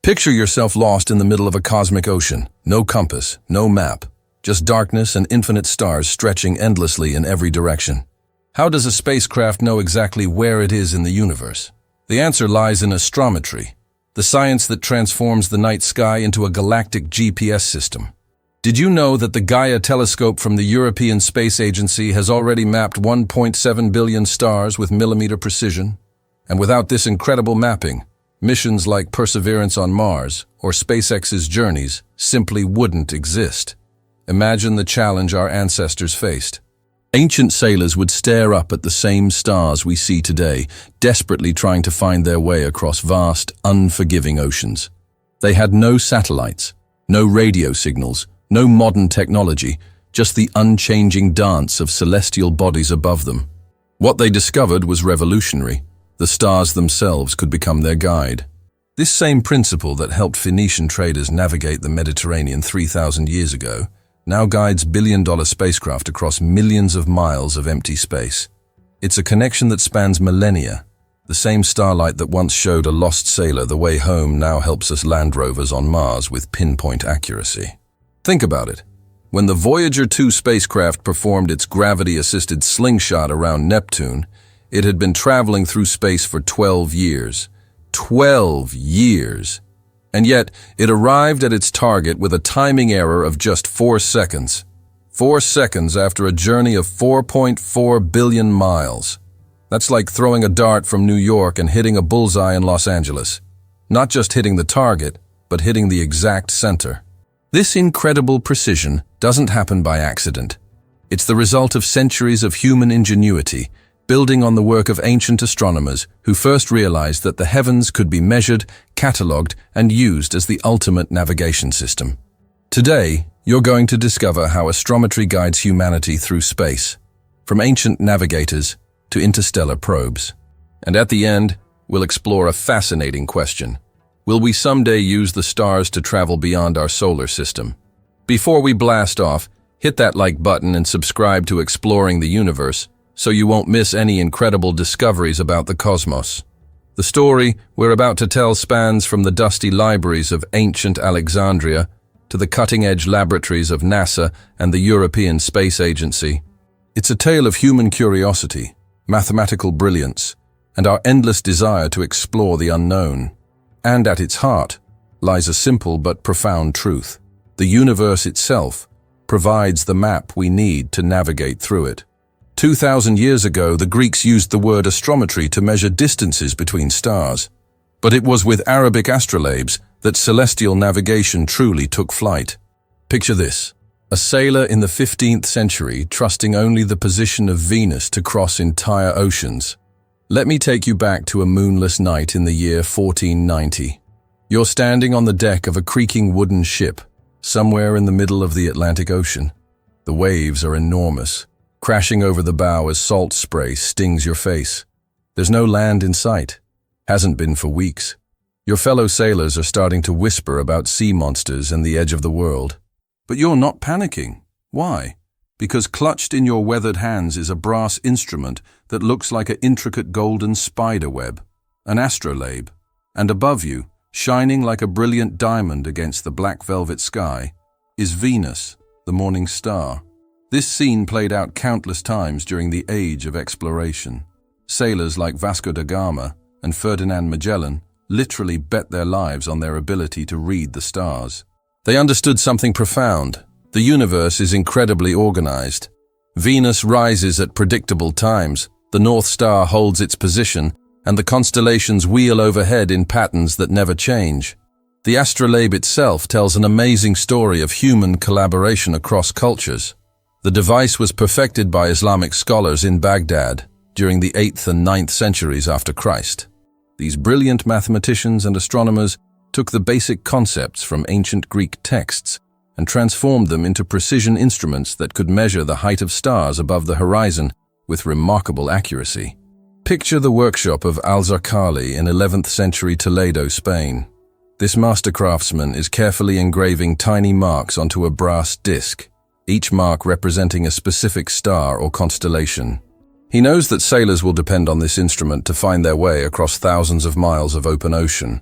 Picture yourself lost in the middle of a cosmic ocean. No compass, no map, just darkness and infinite stars stretching endlessly in every direction. How does a spacecraft know exactly where it is in the universe? The answer lies in astrometry, the science that transforms the night sky into a galactic GPS system. Did you know that the Gaia telescope from the European Space Agency has already mapped 1.7 billion stars with millimeter precision? And without this incredible mapping, missions like Perseverance on Mars or SpaceX's journeys simply wouldn't exist. Imagine the challenge our ancestors faced. Ancient sailors would stare up at the same stars we see today, desperately trying to find their way across vast, unforgiving oceans. They had no satellites, no radio signals, no modern technology, just the unchanging dance of celestial bodies above them. What they discovered was revolutionary. The stars themselves could become their guide. This same principle that helped Phoenician traders navigate the Mediterranean 3,000 years ago now guides billion-dollar spacecraft across millions of miles of empty space. It's a connection that spans millennia. The same starlight that once showed a lost sailor the way home now helps us land rovers on Mars with pinpoint accuracy. Think about it. When the Voyager 2 spacecraft performed its gravity-assisted slingshot around Neptune, it had been traveling through space for 12 years. 12 years! And yet, it arrived at its target with a timing error of just 4 seconds. 4 seconds after a journey of 4.4 billion miles. That's like throwing a dart from New York and hitting a bullseye in Los Angeles. Not just hitting the target, but hitting the exact center. This incredible precision doesn't happen by accident. It's the result of centuries of human ingenuity, building on the work of ancient astronomers who first realized that the heavens could be measured, catalogued, and used as the ultimate navigation system. Today, you're going to discover how astrometry guides humanity through space, from ancient navigators to interstellar probes. And at the end, we'll explore a fascinating question. Will we someday use the stars to travel beyond our solar system? Before we blast off, hit that like button and subscribe to Exploring the Universe so you won't miss any incredible discoveries about the cosmos. The story we're about to tell spans from the dusty libraries of ancient Alexandria to the cutting-edge laboratories of NASA and the European Space Agency. It's a tale of human curiosity, mathematical brilliance, and our endless desire to explore the unknown. And at its heart lies a simple but profound truth. The universe itself provides the map we need to navigate through it. 2,000 years ago, the Greeks used the word astrometry to measure distances between stars. But it was with Arabic astrolabes that celestial navigation truly took flight. Picture this: a sailor in the 15th century trusting only the position of Venus to cross entire oceans. Let me take you back to a moonless night in the year 1490. You're standing on the deck of a creaking wooden ship, somewhere in the middle of the Atlantic Ocean. The waves are enormous, crashing over the bow as salt spray stings your face. There's no land in sight. Hasn't been for weeks. Your fellow sailors are starting to whisper about sea monsters and the edge of the world. But you're not panicking. Why? Because clutched in your weathered hands is a brass instrument that looks like an intricate golden spider web, an astrolabe. And above you, shining like a brilliant diamond against the black velvet sky, is Venus, the morning star. This scene played out countless times during the age of exploration. Sailors like Vasco da Gama and Ferdinand Magellan literally bet their lives on their ability to read the stars. They understood something profound. The universe is incredibly organized. Venus rises at predictable times, the North Star holds its position, and the constellations wheel overhead in patterns that never change. The astrolabe itself tells an amazing story of human collaboration across cultures. The device was perfected by Islamic scholars in Baghdad during the 8th and 9th centuries after Christ. These brilliant mathematicians and astronomers took the basic concepts from ancient Greek texts and transformed them into precision instruments that could measure the height of stars above the horizon with remarkable accuracy. Picture the workshop of Al-Zarqali in 11th century Toledo, Spain. This master craftsman is carefully engraving tiny marks onto a brass disc, each mark representing a specific star or constellation. He knows that sailors will depend on this instrument to find their way across thousands of miles of open ocean.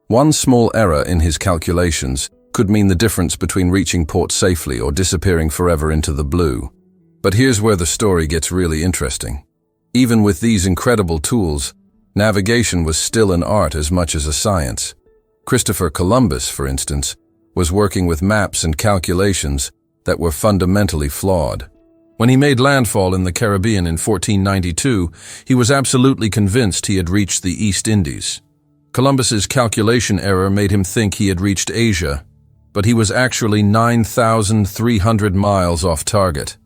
One small error in his calculations could mean the difference between reaching port safely or disappearing forever into the blue. But here's where the story gets really interesting. Even with these incredible tools, navigation was still an art as much as a science. Christopher Columbus, for instance, was working with maps and calculations that were fundamentally flawed. When he made landfall in the Caribbean in 1492, he was absolutely convinced he had reached the East Indies. Columbus's calculation error made him think he had reached Asia, but he was actually 9,300 miles off target.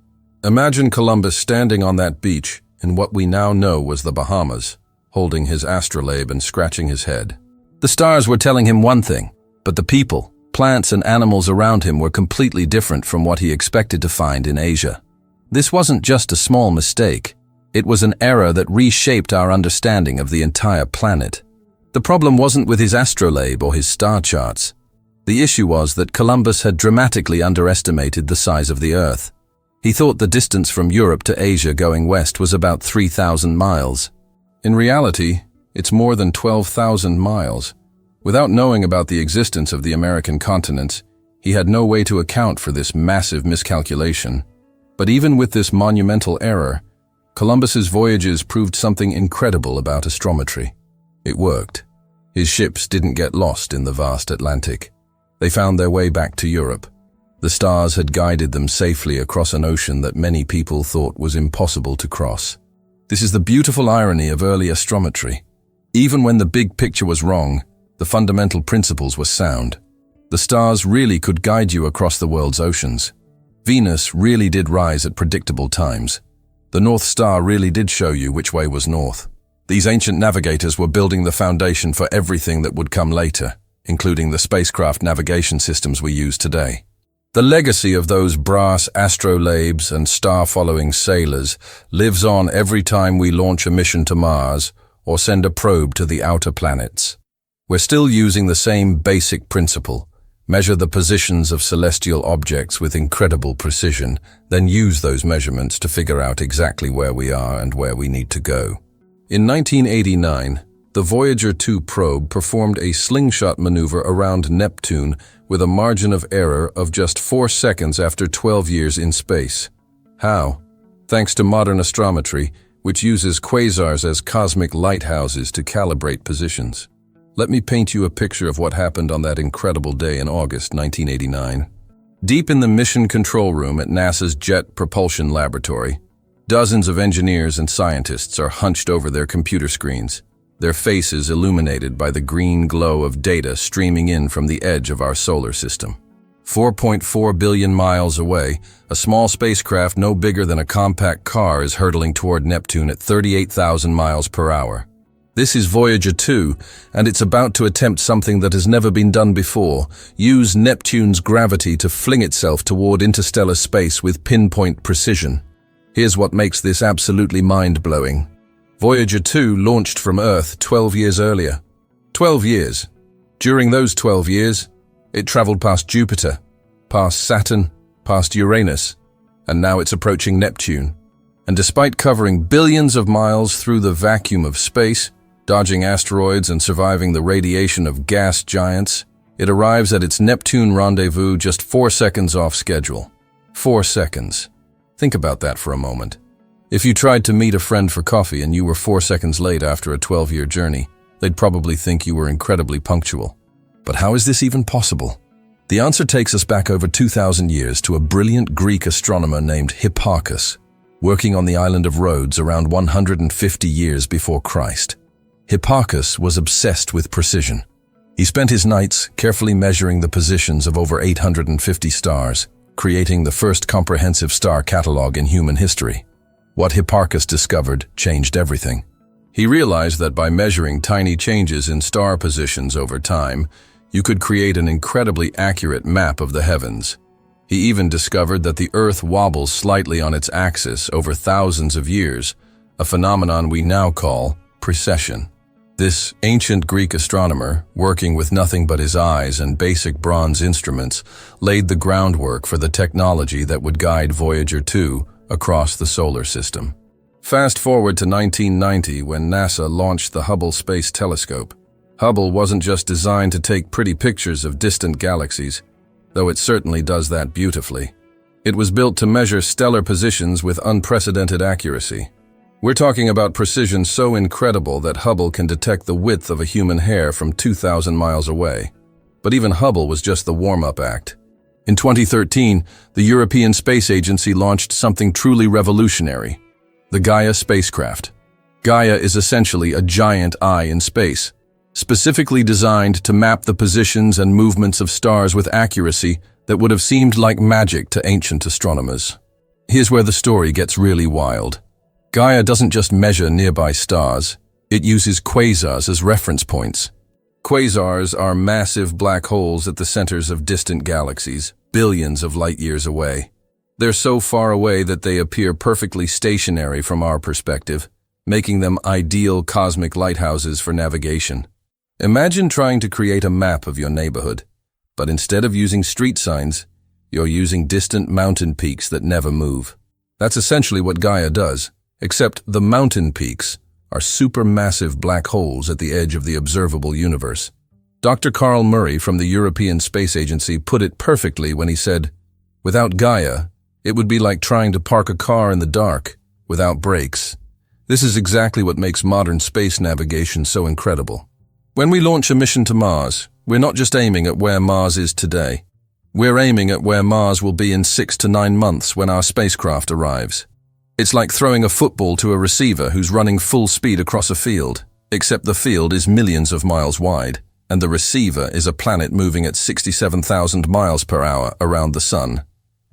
Imagine Columbus standing on that beach in what we now know was the Bahamas, holding his astrolabe and scratching his head. The stars were telling him one thing, but the people, plants and animals around him were completely different from what he expected to find in Asia. This wasn't just a small mistake. It was an error that reshaped our understanding of the entire planet. The problem wasn't with his astrolabe or his star charts. The issue was that Columbus had dramatically underestimated the size of the Earth. He thought the distance from Europe to Asia going west was about 3,000 miles. In reality, it's more than 12,000 miles. Without knowing about the existence of the American continent, he had no way to account for this massive miscalculation. But even with this monumental error, Columbus's voyages proved something incredible about astrometry. It worked. His ships didn't get lost in the vast Atlantic. They found their way back to Europe. The stars had guided them safely across an ocean that many people thought was impossible to cross. This is the beautiful irony of early astrometry. Even when the big picture was wrong, the fundamental principles were sound. The stars really could guide you across the world's oceans. Venus really did rise at predictable times. The North Star really did show you which way was north. These ancient navigators were building the foundation for everything that would come later, including the spacecraft navigation systems we use today. The legacy of those brass astrolabes and star-following sailors lives on every time we launch a mission to Mars or send a probe to the outer planets. We're still using the same basic principle: measure the positions of celestial objects with incredible precision, then use those measurements to figure out exactly where we are and where we need to go. In 1989, the Voyager 2 probe performed a slingshot maneuver around Neptune with a margin of error of just 4 seconds after 12 years in space. How? Thanks to modern astrometry, which uses quasars as cosmic lighthouses to calibrate positions. Let me paint you a picture of what happened on that incredible day in August 1989. Deep in the mission control room at NASA's Jet Propulsion Laboratory, dozens of engineers and scientists are hunched over their computer screens, their faces illuminated by the green glow of data streaming in from the edge of our solar system. 4.4 billion miles away, a small spacecraft no bigger than a compact car is hurtling toward Neptune at 38,000 miles per hour. This is Voyager 2, and it's about to attempt something that has never been done before: use Neptune's gravity to fling itself toward interstellar space with pinpoint precision. Here's what makes this absolutely mind-blowing. Voyager 2 launched from Earth 12 years earlier. 12 years. During those 12 years, it traveled past Jupiter, past Saturn, past Uranus, and now it's approaching Neptune. And despite covering billions of miles through the vacuum of space, dodging asteroids and surviving the radiation of gas giants, it arrives at its Neptune rendezvous just 4 seconds off schedule. 4 seconds. Think about that for a moment. If you tried to meet a friend for coffee and you were 4 seconds late after a 12-year journey, they'd probably think you were incredibly punctual. But how is this even possible? The answer takes us back over 2,000 years to a brilliant Greek astronomer named Hipparchus, working on the island of Rhodes around 150 years before Christ. Hipparchus was obsessed with precision. He spent his nights carefully measuring the positions of over 850 stars, creating the first comprehensive star catalog in human history. What Hipparchus discovered changed everything. He realized that by measuring tiny changes in star positions over time, you could create an incredibly accurate map of the heavens. He even discovered that the Earth wobbles slightly on its axis over thousands of years, a phenomenon we now call precession. This ancient Greek astronomer, working with nothing but his eyes and basic bronze instruments, laid the groundwork for the technology that would guide Voyager 2 across the solar system. Fast forward to 1990, when NASA launched the Hubble Space Telescope. Hubble wasn't just designed to take pretty pictures of distant galaxies, though it certainly does that beautifully. It was built to measure stellar positions with unprecedented accuracy. We're talking about precision so incredible that Hubble can detect the width of a human hair from 2,000 miles away. But even Hubble was just the warm-up act. In 2013, the European Space Agency launched something truly revolutionary: the Gaia spacecraft. Gaia is essentially a giant eye in space, specifically designed to map the positions and movements of stars with accuracy that would have seemed like magic to ancient astronomers. Here's where the story gets really wild. Gaia doesn't just measure nearby stars, it uses quasars as reference points. Quasars are massive black holes at the centers of distant galaxies, billions of light years away. They're so far away that they appear perfectly stationary from our perspective, making them ideal cosmic lighthouses for navigation. Imagine trying to create a map of your neighborhood, but instead of using street signs, you're using distant mountain peaks that never move. That's essentially what Gaia does, except the mountain peaks are supermassive black holes at the edge of the observable universe. Dr. Carl Murray from the European Space Agency put it perfectly when he said, "Without Gaia, it would be like trying to park a car in the dark, without brakes." This is exactly what makes modern space navigation so incredible. When we launch a mission to Mars, we're not just aiming at where Mars is today. We're aiming at where Mars will be in 6 to 9 months when our spacecraft arrives. It's like throwing a football to a receiver who's running full speed across a field, except the field is millions of miles wide, and the receiver is a planet moving at 67,000 miles per hour around the Sun.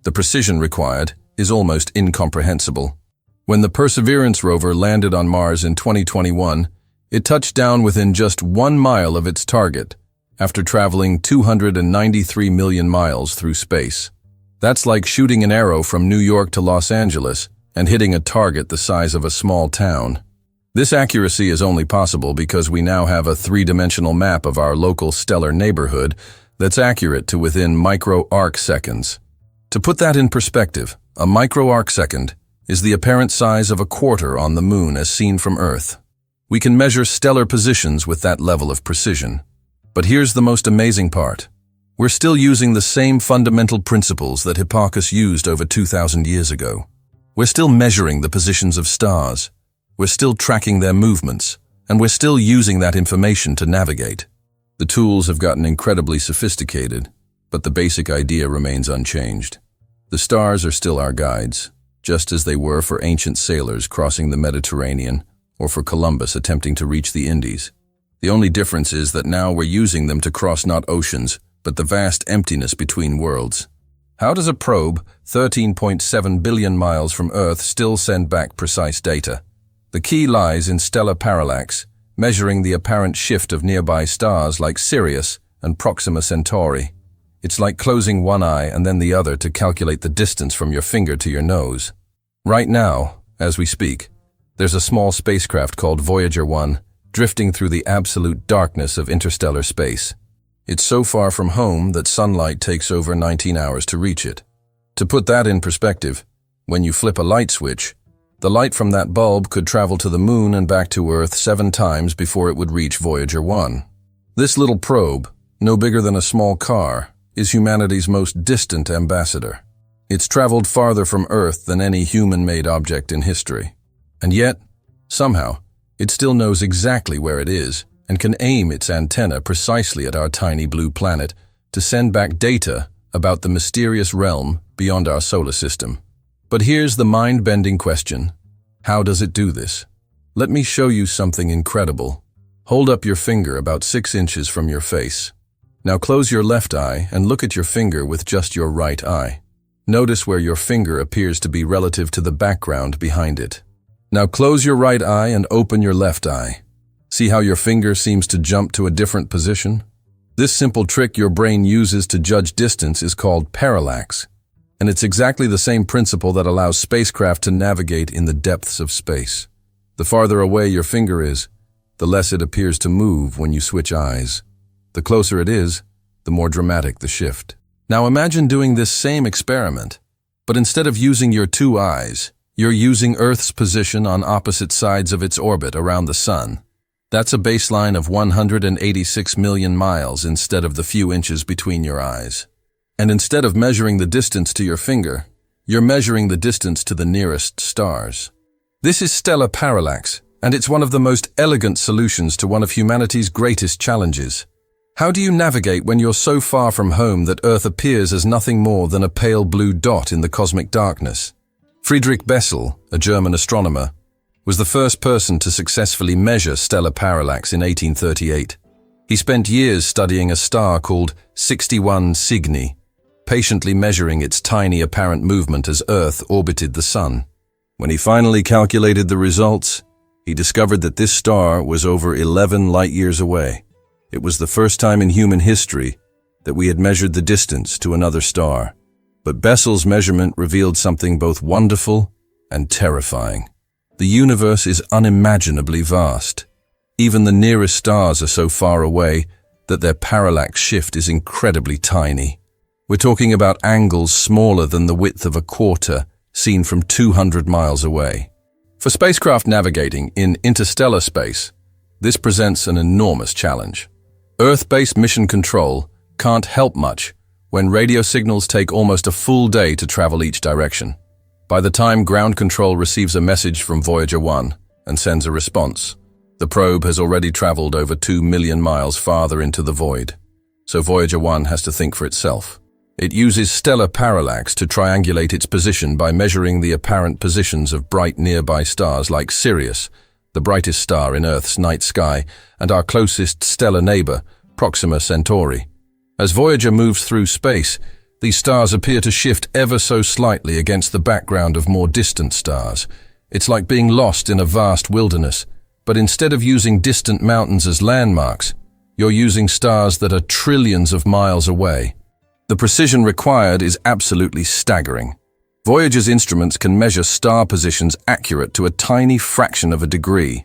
The precision required is almost incomprehensible. When the Perseverance rover landed on Mars in 2021, it touched down within just 1 mile of its target, after traveling 293 million miles through space. That's like shooting an arrow from New York to Los Angeles and hitting a target the size of a small town. This accuracy is only possible because we now have a three-dimensional map of our local stellar neighborhood that's accurate to within micro-arc seconds. To put that in perspective, a micro-arc second is the apparent size of a quarter on the Moon as seen from Earth. We can measure stellar positions with that level of precision. But here's the most amazing part. We're still using the same fundamental principles that Hipparchus used over 2,000 years ago. We're still measuring the positions of stars. We're still tracking their movements, and we're still using that information to navigate. The tools have gotten incredibly sophisticated, but the basic idea remains unchanged. The stars are still our guides, just as they were for ancient sailors crossing the Mediterranean or for Columbus attempting to reach the Indies. The only difference is that now we're using them to cross not oceans, but the vast emptiness between worlds. How does a probe 13.7 billion miles from Earth still send back precise data? The key lies in stellar parallax, measuring the apparent shift of nearby stars like Sirius and Proxima Centauri. It's like closing one eye and then the other to calculate the distance from your finger to your nose. Right now, as we speak, there's a small spacecraft called Voyager 1 drifting through the absolute darkness of interstellar space. It's so far from home that sunlight takes over 19 hours to reach it. To put that in perspective, when you flip a light switch, the light from that bulb could travel to the Moon and back to Earth 7 times before it would reach Voyager 1. This little probe, no bigger than a small car, is humanity's most distant ambassador. It's traveled farther from Earth than any human-made object in history. And yet, somehow, it still knows exactly where it is and can aim its antenna precisely at our tiny blue planet to send back data about the mysterious realm beyond our solar system. But here's the mind-bending question. How does it do this? Let me show you something incredible. Hold up your finger about 6 inches from your face. Now close your left eye and look at your finger with just your right eye. Notice where your finger appears to be relative to the background behind it. Now close your right eye and open your left eye. See how your finger seems to jump to a different position? This simple trick your brain uses to judge distance is called parallax, and it's exactly the same principle that allows spacecraft to navigate in the depths of space. The farther away your finger is, the less it appears to move when you switch eyes. The closer it is, the more dramatic the shift. Now imagine doing this same experiment, but instead of using your 2 eyes, you're using Earth's position on opposite sides of its orbit around the Sun. That's a baseline of 186 million miles instead of the few inches between your eyes. And instead of measuring the distance to your finger, you're measuring the distance to the nearest stars. This is stellar parallax, and it's one of the most elegant solutions to one of humanity's greatest challenges. How do you navigate when you're so far from home that Earth appears as nothing more than a pale blue dot in the cosmic darkness? Friedrich Bessel, a German astronomer, was the first person to successfully measure stellar parallax in 1838. He spent years studying a star called 61 Cygni, patiently measuring its tiny apparent movement as Earth orbited the Sun. When he finally calculated the results, he discovered that this star was over 11 light-years away. It was the first time in human history that we had measured the distance to another star. But Bessel's measurement revealed something both wonderful and terrifying. The universe is unimaginably vast. Even the nearest stars are so far away that their parallax shift is incredibly tiny. We're talking about angles smaller than the width of a quarter, seen from 200 miles away. For spacecraft navigating in interstellar space, this presents an enormous challenge. Earth-based mission control can't help much when radio signals take almost a full day to travel each direction. By the time ground control receives a message from Voyager 1 and sends a response, the probe has already traveled over 2 million miles farther into the void. So Voyager 1 has to think for itself. It uses stellar parallax to triangulate its position by measuring the apparent positions of bright nearby stars like Sirius, the brightest star in Earth's night sky, and our closest stellar neighbor, Proxima Centauri. As Voyager moves through space, these stars appear to shift ever so slightly against the background of more distant stars. It's like being lost in a vast wilderness, but instead of using distant mountains as landmarks, you're using stars that are trillions of miles away. The precision required is absolutely staggering. Voyager's instruments can measure star positions accurate to a tiny fraction of a degree.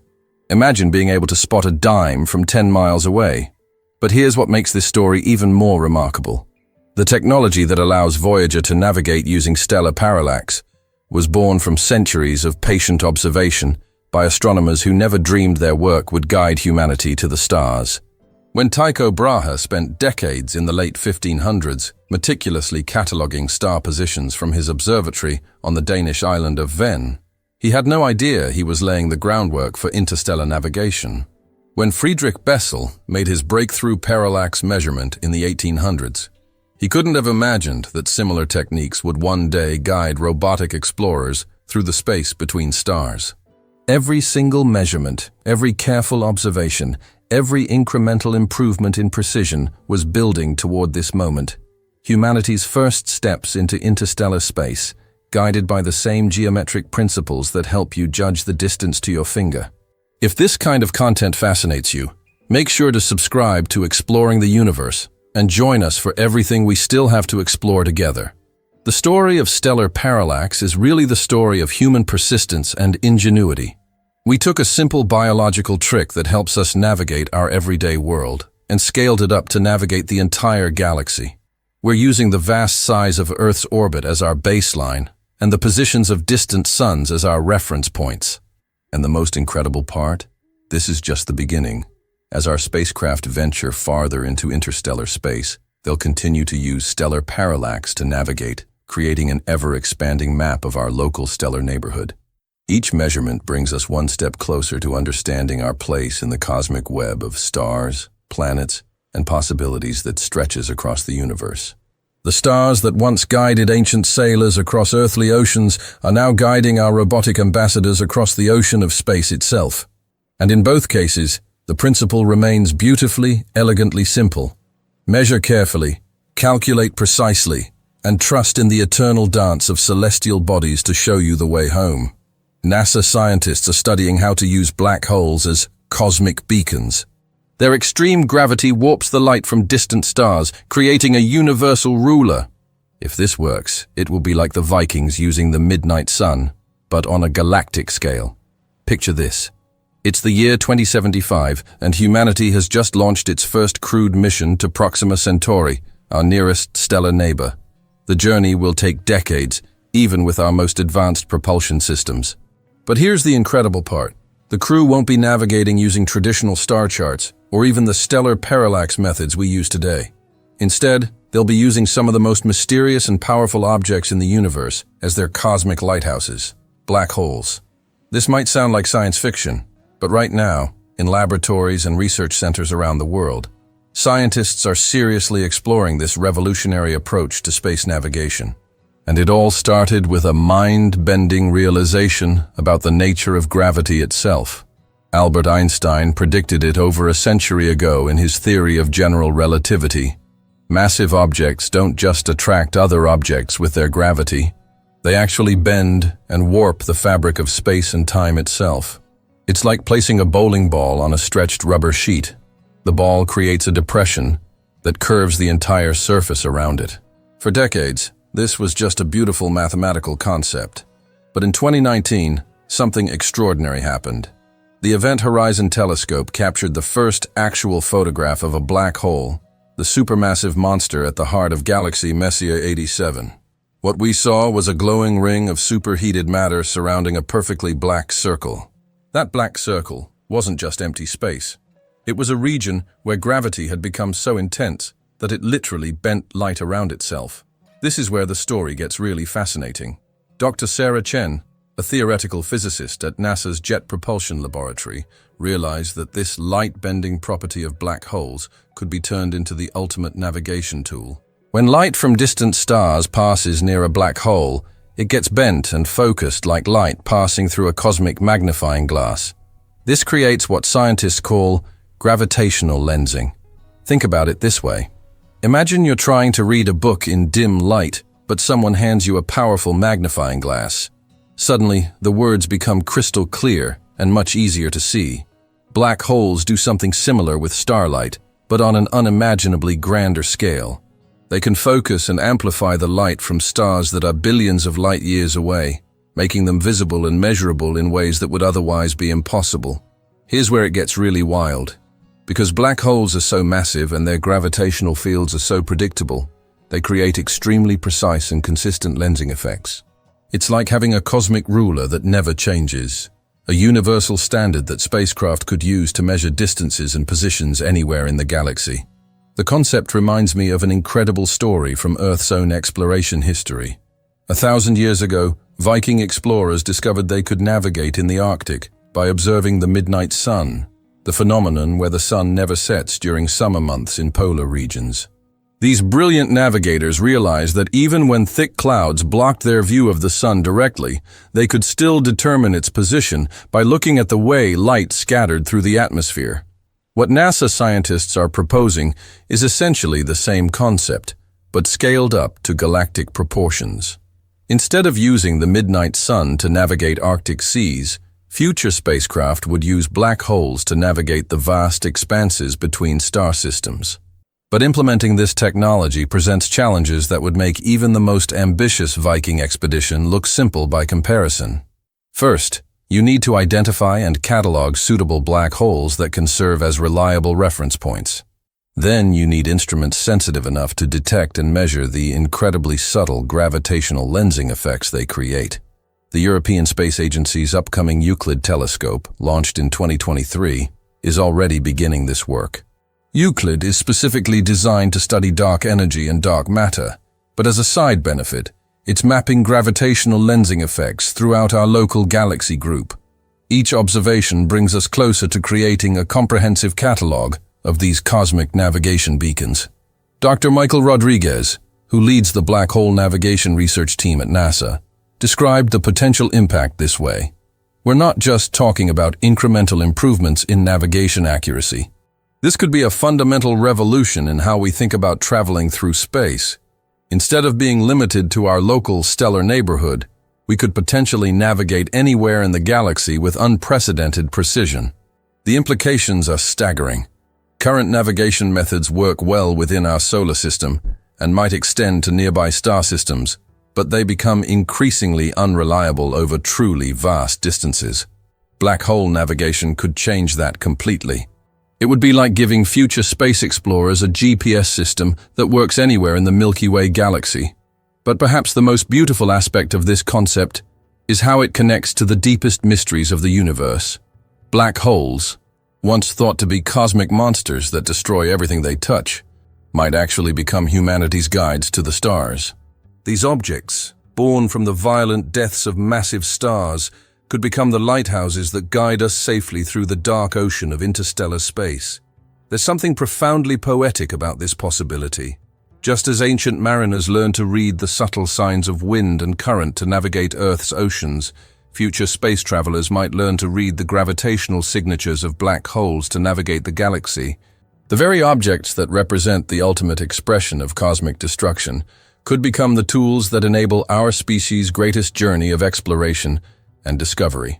Imagine being able to spot a dime from 10 miles away. But here's what makes this story even more remarkable. The technology that allows Voyager to navigate using stellar parallax was born from centuries of patient observation by astronomers who never dreamed their work would guide humanity to the stars. When Tycho Brahe spent decades in the late 1500s meticulously cataloguing star positions from his observatory on the Danish island of Hven, he had no idea he was laying the groundwork for interstellar navigation. When Friedrich Bessel made his breakthrough parallax measurement in the 1800s, he couldn't have imagined that similar techniques would one day guide robotic explorers through the space between stars. Every single measurement, every careful observation, every incremental improvement in precision was building toward this moment. Humanity's first steps into interstellar space, guided by the same geometric principles that help you judge the distance to your finger. If this kind of content fascinates you, make sure to subscribe to Exploring the Universe and join us for everything we still have to explore together. The story of stellar parallax is really the story of human persistence and ingenuity. We took a simple biological trick that helps us navigate our everyday world and scaled it up to navigate the entire galaxy. We're using the vast size of Earth's orbit as our baseline and the positions of distant suns as our reference points. And the most incredible part? This is just the beginning. As our spacecraft venture farther into interstellar space, they'll continue to use stellar parallax to navigate, creating an ever-expanding map of our local stellar neighborhood. Each measurement brings us one step closer to understanding our place in the cosmic web of stars, planets, and possibilities that stretches across the universe. The stars that once guided ancient sailors across earthly oceans are now guiding our robotic ambassadors across the ocean of space itself. And in both cases, the principle remains beautifully, elegantly simple. Measure carefully, calculate precisely, and trust in the eternal dance of celestial bodies to show you the way home. NASA scientists are studying how to use black holes as cosmic beacons. Their extreme gravity warps the light from distant stars, creating a universal ruler. If this works, it will be like the Vikings using the midnight sun, but on a galactic scale. Picture this. It's the year 2075, and humanity has just launched its first crewed mission to Proxima Centauri, our nearest stellar neighbor. The journey will take decades, even with our most advanced propulsion systems. But here's the incredible part. The crew won't be navigating using traditional star charts or even the stellar parallax methods we use today. Instead, they'll be using some of the most mysterious and powerful objects in the universe as their cosmic lighthouses, black holes. This might sound like science fiction, but right now, in laboratories and research centers around the world, scientists are seriously exploring this revolutionary approach to space navigation. And it all started with a mind-bending realization about the nature of gravity itself. Albert Einstein predicted it over a century ago in his theory of general relativity. Massive objects don't just attract other objects with their gravity. They actually bend and warp the fabric of space and time itself. It's like placing a bowling ball on a stretched rubber sheet. The ball creates a depression that curves the entire surface around it. For decades, this was just a beautiful mathematical concept. But in 2019, something extraordinary happened. The Event Horizon Telescope captured the first actual photograph of a black hole, the supermassive monster at the heart of galaxy Messier 87. What we saw was a glowing ring of superheated matter surrounding a perfectly black circle. That black circle wasn't just empty space. It was a region where gravity had become so intense that it literally bent light around itself. This is where the story gets really fascinating. Dr. Sarah Chen, a theoretical physicist at NASA's Jet Propulsion Laboratory, realized that this light-bending property of black holes could be turned into the ultimate navigation tool. When light from distant stars passes near a black hole, it gets bent and focused like light passing through a cosmic magnifying glass. This creates what scientists call gravitational lensing. Think about it this way. Imagine you're trying to read a book in dim light, but someone hands you a powerful magnifying glass. Suddenly, the words become crystal clear and much easier to see. Black holes do something similar with starlight, but on an unimaginably grander scale. They can focus and amplify the light from stars that are billions of light years away, making them visible and measurable in ways that would otherwise be impossible. Here's where it gets really wild. Because black holes are so massive and their gravitational fields are so predictable, they create extremely precise and consistent lensing effects. It's like having a cosmic ruler that never changes, a universal standard that spacecraft could use to measure distances and positions anywhere in the galaxy. The concept reminds me of an incredible story from Earth's own exploration history. 1,000 years ago, Viking explorers discovered they could navigate in the Arctic by observing the midnight sun, the phenomenon where the sun never sets during summer months in polar regions. These brilliant navigators realized that even when thick clouds blocked their view of the sun directly, they could still determine its position by looking at the way light scattered through the atmosphere. What NASA scientists are proposing is essentially the same concept, but scaled up to galactic proportions. Instead of using the midnight sun to navigate Arctic seas, future spacecraft would use black holes to navigate the vast expanses between star systems. But implementing this technology presents challenges that would make even the most ambitious Viking expedition look simple by comparison. First, you need to identify and catalog suitable black holes that can serve as reliable reference points. Then you need instruments sensitive enough to detect and measure the incredibly subtle gravitational lensing effects they create. The European Space Agency's upcoming Euclid telescope, launched in 2023, is already beginning this work. Euclid is specifically designed to study dark energy and dark matter, but as a side benefit, it's mapping gravitational lensing effects throughout our local galaxy group. Each observation brings us closer to creating a comprehensive catalog of these cosmic navigation beacons. Dr. Michael Rodriguez, who leads the Black Hole Navigation Research Team at NASA, described the potential impact this way. We're not just talking about incremental improvements in navigation accuracy. This could be a fundamental revolution in how we think about traveling through space. Instead of being limited to our local stellar neighborhood, we could potentially navigate anywhere in the galaxy with unprecedented precision. The implications are staggering. Current navigation methods work well within our solar system and might extend to nearby star systems, but they become increasingly unreliable over truly vast distances. Black hole navigation could change that completely. It would be like giving future space explorers a GPS system that works anywhere in the Milky Way galaxy. But perhaps the most beautiful aspect of this concept is how it connects to the deepest mysteries of the universe. Black holes, once thought to be cosmic monsters that destroy everything they touch, might actually become humanity's guides to the stars. These objects, born from the violent deaths of massive stars, could become the lighthouses that guide us safely through the dark ocean of interstellar space. There's something profoundly poetic about this possibility. Just as ancient mariners learned to read the subtle signs of wind and current to navigate Earth's oceans, future space travelers might learn to read the gravitational signatures of black holes to navigate the galaxy. The very objects that represent the ultimate expression of cosmic destruction could become the tools that enable our species' greatest journey of exploration and discovery.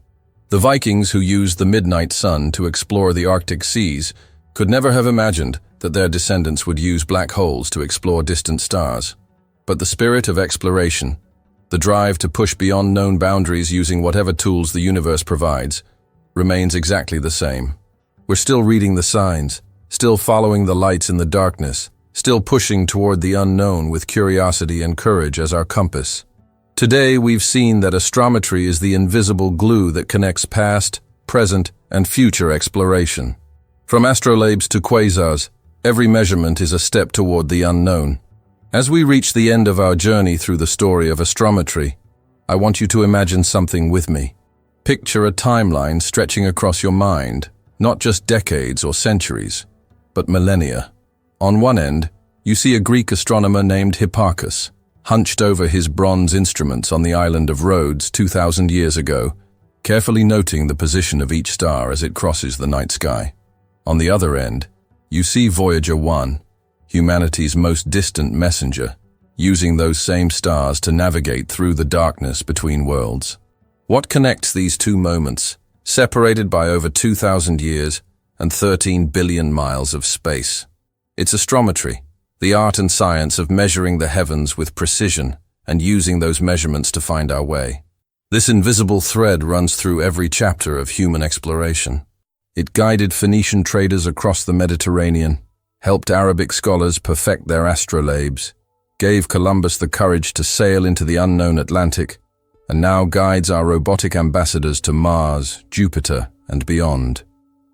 The Vikings who used the midnight sun to explore the Arctic seas could never have imagined that their descendants would use black holes to explore distant stars. But the spirit of exploration, the drive to push beyond known boundaries using whatever tools the universe provides, remains exactly the same. We're still reading the signs, still following the lights in the darkness, still pushing toward the unknown with curiosity and courage as our compass. Today, we've seen that astrometry is the invisible glue that connects past, present, and future exploration. From astrolabes to quasars, every measurement is a step toward the unknown. As we reach the end of our journey through the story of astrometry, I want you to imagine something with me. Picture a timeline stretching across your mind, not just decades or centuries, but millennia. On one end, you see a Greek astronomer named Hipparchus, hunched over his bronze instruments on the island of Rhodes 2,000 years ago, carefully noting the position of each star as it crosses the night sky. On the other end, you see Voyager 1, humanity's most distant messenger, using those same stars to navigate through the darkness between worlds. What connects these two moments, separated by over 2,000 years and 13 billion miles of space? It's astrometry, the art and science of measuring the heavens with precision and using those measurements to find our way. This invisible thread runs through every chapter of human exploration. It guided Phoenician traders across the Mediterranean, helped Arabic scholars perfect their astrolabes, gave Columbus the courage to sail into the unknown Atlantic, and now guides our robotic ambassadors to Mars, Jupiter, and beyond.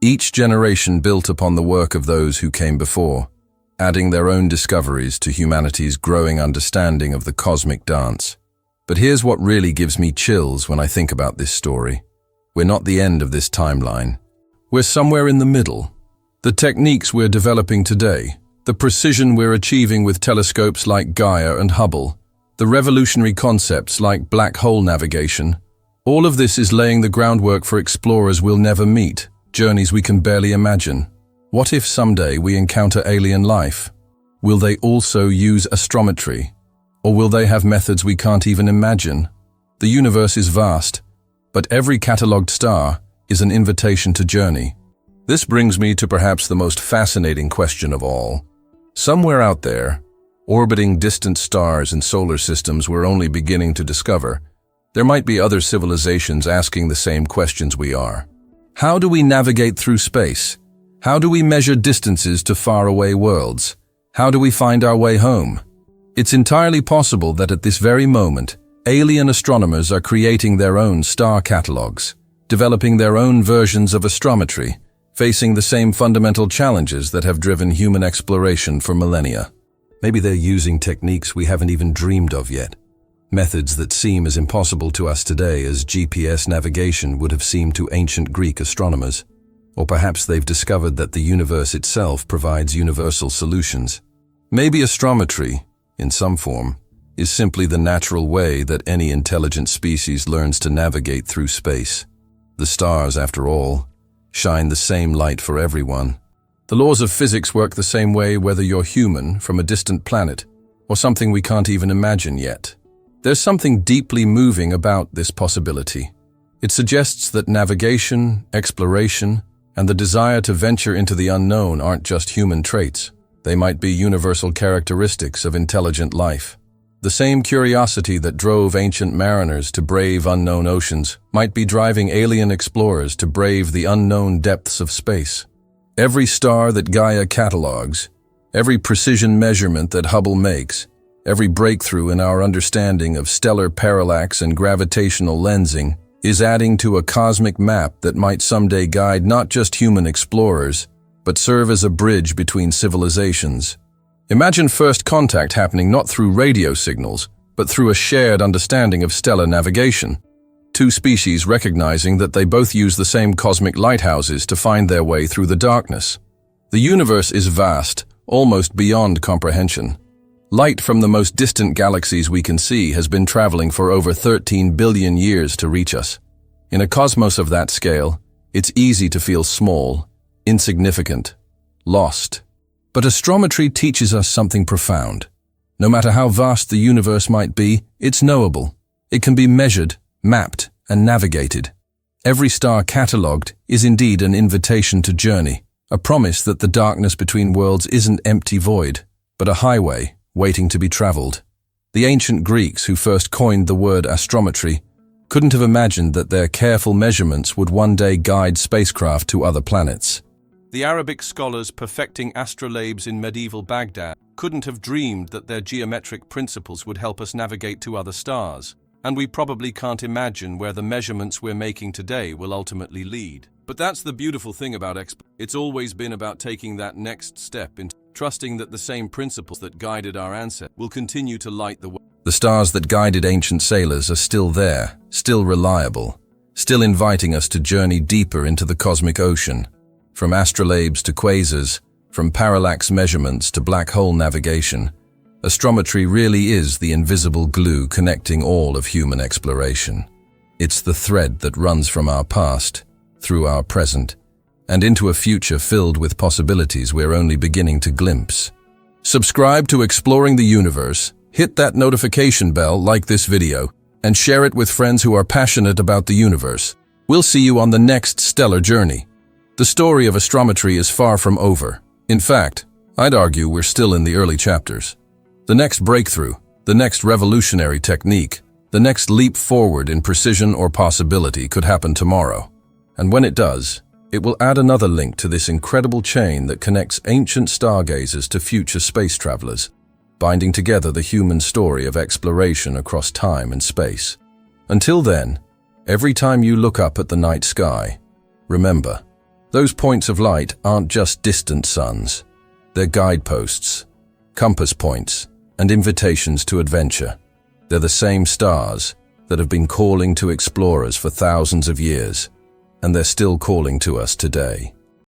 Each generation built upon the work of those who came before, adding their own discoveries to humanity's growing understanding of the cosmic dance. But here's what really gives me chills when I think about this story. We're not the end of this timeline. We're somewhere in the middle. The techniques we're developing today, the precision we're achieving with telescopes like Gaia and Hubble, the revolutionary concepts like black hole navigation, all of this is laying the groundwork for explorers we'll never meet, journeys we can barely imagine. What if someday we encounter alien life? Will they also use astrometry? Or will they have methods we can't even imagine? The universe is vast, but every catalogued star is an invitation to journey. This brings me to perhaps the most fascinating question of all. Somewhere out there, orbiting distant stars and solar systems we're only beginning to discover, there might be other civilizations asking the same questions we are. How do we navigate through space? How do we measure distances to faraway worlds? How do we find our way home? It's entirely possible that at this very moment, alien astronomers are creating their own star catalogs, developing their own versions of astrometry, facing the same fundamental challenges that have driven human exploration for millennia. Maybe they're using techniques we haven't even dreamed of yet, methods that seem as impossible to us today as GPS navigation would have seemed to ancient Greek astronomers. Or perhaps they've discovered that the universe itself provides universal solutions. Maybe astrometry, in some form, is simply the natural way that any intelligent species learns to navigate through space. The stars, after all, shine the same light for everyone. The laws of physics work the same way whether you're human from a distant planet or something we can't even imagine yet. There's something deeply moving about this possibility. It suggests that navigation, exploration, and the desire to venture into the unknown aren't just human traits. They might be universal characteristics of intelligent life. The same curiosity that drove ancient mariners to brave unknown oceans might be driving alien explorers to brave the unknown depths of space. Every star that Gaia catalogs, every precision measurement that Hubble makes, every breakthrough in our understanding of stellar parallax and gravitational lensing is adding to a cosmic map that might someday guide not just human explorers, but serve as a bridge between civilizations. Imagine first contact happening not through radio signals, but through a shared understanding of stellar navigation. Two species recognizing that they both use the same cosmic lighthouses to find their way through the darkness. The universe is vast, almost beyond comprehension. Light from the most distant galaxies we can see has been traveling for over 13 billion years to reach us. In a cosmos of that scale, it's easy to feel small, insignificant, lost. But astrometry teaches us something profound. No matter how vast the universe might be, it's knowable. It can be measured, mapped, and navigated. Every star catalogued is indeed an invitation to journey, a promise that the darkness between worlds isn't empty void, but a highway waiting to be traveled. The ancient Greeks who first coined the word astrometry couldn't have imagined that their careful measurements would one day guide spacecraft to other planets. The Arabic scholars perfecting astrolabes in medieval Baghdad couldn't have dreamed that their geometric principles would help us navigate to other stars. And we probably can't imagine where the measurements we're making today will ultimately lead. But that's the beautiful thing about it's always been about taking that next step into trusting that the same principles that guided our ancestors will continue to light the way. The stars that guided ancient sailors are still there, still reliable, still inviting us to journey deeper into the cosmic ocean. From astrolabes to quasars, from parallax measurements to black hole navigation, astrometry really is the invisible glue connecting all of human exploration. It's the thread that runs from our past, through our present, and into a future filled with possibilities we're only beginning to glimpse. Subscribe to Exploring the Universe, hit that notification bell, like this video, and share it with friends who are passionate about the universe. We'll see you on the next stellar journey. The story of astrometry is far from over. In fact, I'd argue we're still in the early chapters. The next breakthrough, the next revolutionary technique, the next leap forward in precision or possibility could happen tomorrow. And when it does, it will add another link to this incredible chain that connects ancient stargazers to future space travelers, binding together the human story of exploration across time and space. Until then, every time you look up at the night sky, remember, those points of light aren't just distant suns. They're guideposts, compass points, and invitations to adventure. They're the same stars that have been calling to explorers for thousands of years, and they're still calling to us today.